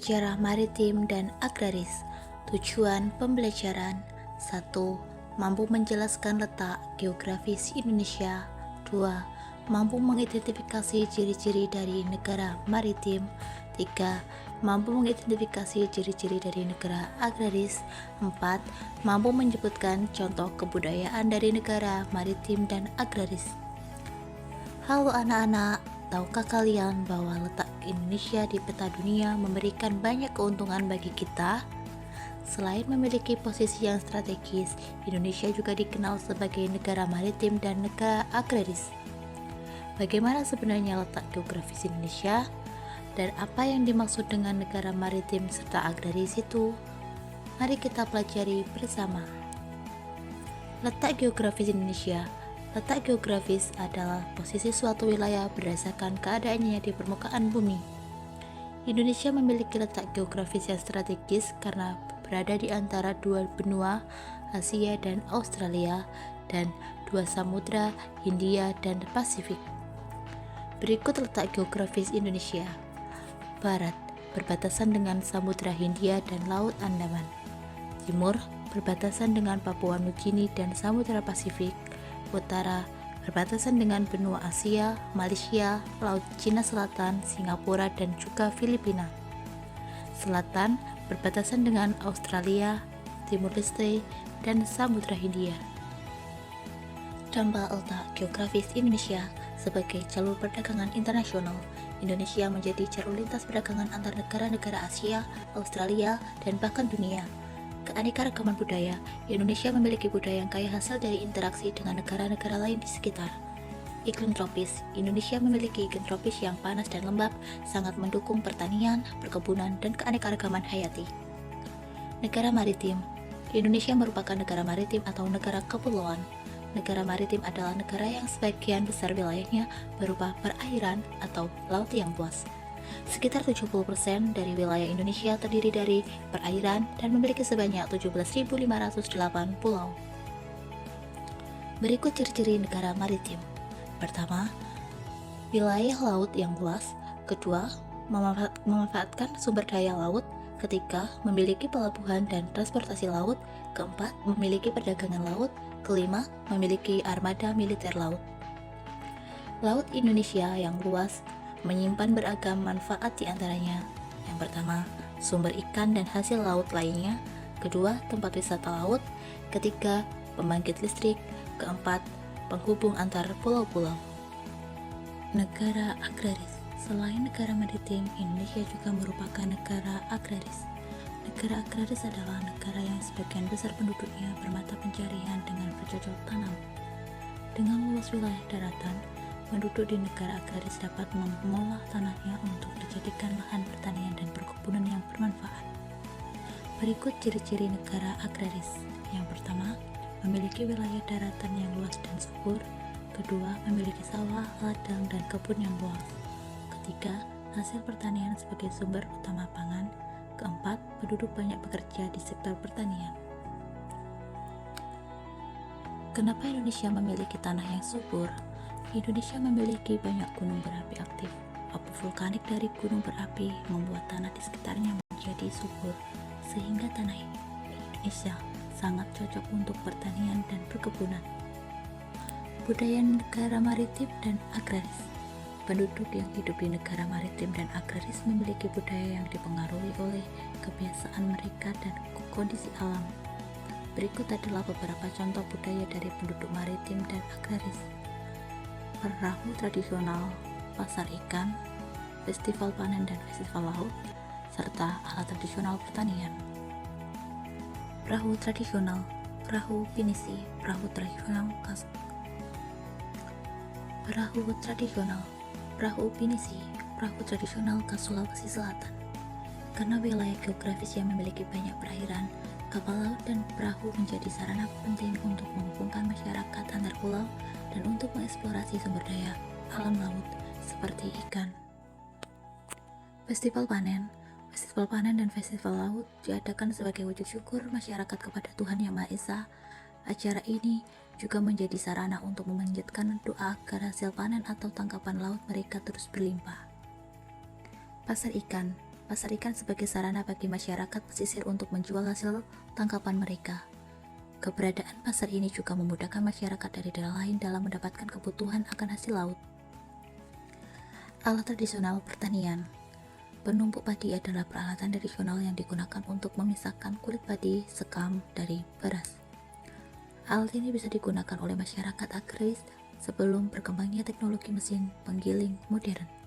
Sejarah maritim dan agraris. Tujuan pembelajaran: 1. Mampu menjelaskan letak geografis Indonesia. 2. Mampu mengidentifikasi ciri-ciri dari negara maritim. 3. Mampu mengidentifikasi ciri-ciri dari negara agraris. 4. Mampu menyebutkan contoh kebudayaan dari negara maritim dan agraris. Halo anak-anak, tahukah kalian bahwa letak Indonesia di peta dunia memberikan banyak keuntungan bagi kita? Selain memiliki posisi yang strategis, Indonesia juga dikenal sebagai negara maritim dan negara agraris. Bagaimana sebenarnya letak geografis Indonesia? Dan apa yang dimaksud dengan negara maritim serta agraris itu? Mari kita pelajari bersama. Letak geografis Indonesia. Letak geografis adalah posisi suatu wilayah berdasarkan keadaannya di permukaan bumi. Indonesia memiliki letak geografis yang strategis karena berada di antara dua benua, Asia dan Australia, dan dua samudra, Hindia dan Pasifik. Berikut letak geografis Indonesia. Barat, berbatasan dengan Samudra Hindia dan Laut Andaman. Timur, berbatasan dengan Papua Nugini dan Samudra Pasifik. Utara, berbatasan dengan benua Asia, Malaysia, Laut Cina Selatan, Singapura, dan juga Filipina. Selatan, berbatasan dengan Australia, Timur Leste, dan Samudra Hindia. Dampak letak geografis Indonesia sebagai jalur perdagangan internasional. Indonesia menjadi jalur lintas perdagangan antar negara-negara Asia, Australia, dan bahkan dunia. Keanekaragaman budaya. Indonesia memiliki budaya yang kaya hasil dari interaksi dengan negara-negara lain di sekitar. Iklim tropis. Indonesia memiliki iklim tropis yang panas dan lembab, sangat mendukung pertanian, perkebunan, dan keanekaragaman hayati. Negara maritim. Indonesia merupakan negara maritim atau negara kepulauan. Negara maritim adalah negara yang sebagian besar wilayahnya berupa perairan atau laut yang luas. Sekitar 70% dari wilayah Indonesia terdiri dari perairan dan memiliki sebanyak 17.508 pulau. Berikut ciri-ciri negara maritim. Pertama, wilayah laut yang luas. Kedua, memanfaatkan sumber daya laut. Ketiga, memiliki pelabuhan dan transportasi laut. Keempat, memiliki perdagangan laut. Kelima, memiliki armada militer laut. Laut Indonesia yang luas menyimpan beragam manfaat di antaranya. Yang pertama, sumber ikan dan hasil laut lainnya. Kedua, tempat wisata laut. Ketiga, pembangkit listrik. Keempat, penghubung antar pulau-pulau. Negara agraris. Selain negara maritim, Indonesia juga merupakan negara agraris. Negara agraris adalah negara yang sebagian besar penduduknya bermata pencarian dengan bercocok tanam. Dengan luas wilayah daratan, penduduk di negara agraris dapat mengolah tanahnya untuk dijadikan lahan pertanian dan perkebunan yang bermanfaat. Berikut ciri-ciri negara agraris. Yang pertama, memiliki wilayah daratan yang luas dan subur. Kedua, memiliki sawah, ladang, dan kebun yang luas. Ketiga, hasil pertanian sebagai sumber utama pangan. Keempat, penduduk banyak bekerja di sektor pertanian. Kenapa Indonesia memiliki tanah yang subur? Indonesia memiliki banyak gunung berapi aktif. Abu vulkanik dari gunung berapi membuat tanah di sekitarnya menjadi subur, sehingga tanah Indonesia sangat cocok untuk pertanian dan perkebunan. Budaya negara maritim dan agraris. Penduduk yang hidup di negara maritim dan agraris memiliki budaya yang dipengaruhi oleh kebiasaan mereka dan kondisi alam. Berikut adalah beberapa contoh budaya dari penduduk maritim dan agraris. Perahu tradisional, pasar ikan, festival panen dan festival laut, serta alat tradisional pertanian. Perahu tradisional, perahu pinisi, perahu tradisional khas Sulawesi Selatan. Karena wilayah geografis yang memiliki banyak perairan, kapal laut dan perahu menjadi sarana penting untuk menghubungkan masyarakat antar pulau dan untuk mengeksplorasi sumber daya alam laut seperti ikan. Festival panen dan festival laut diadakan sebagai wujud syukur masyarakat kepada Tuhan Yang Maha Esa. Acara ini juga menjadi sarana untuk memanjatkan doa agar hasil panen atau tangkapan laut mereka terus berlimpah. Pasar ikan. Pasar ikan sebagai sarana bagi masyarakat pesisir untuk menjual hasil tangkapan mereka. Keberadaan pasar ini juga memudahkan masyarakat dari daerah lain dalam mendapatkan kebutuhan akan hasil laut. Alat tradisional pertanian. Penumpuk padi adalah peralatan tradisional yang digunakan untuk memisahkan kulit padi sekam dari beras. Alat ini bisa digunakan oleh masyarakat agraris sebelum berkembangnya teknologi mesin penggiling modern.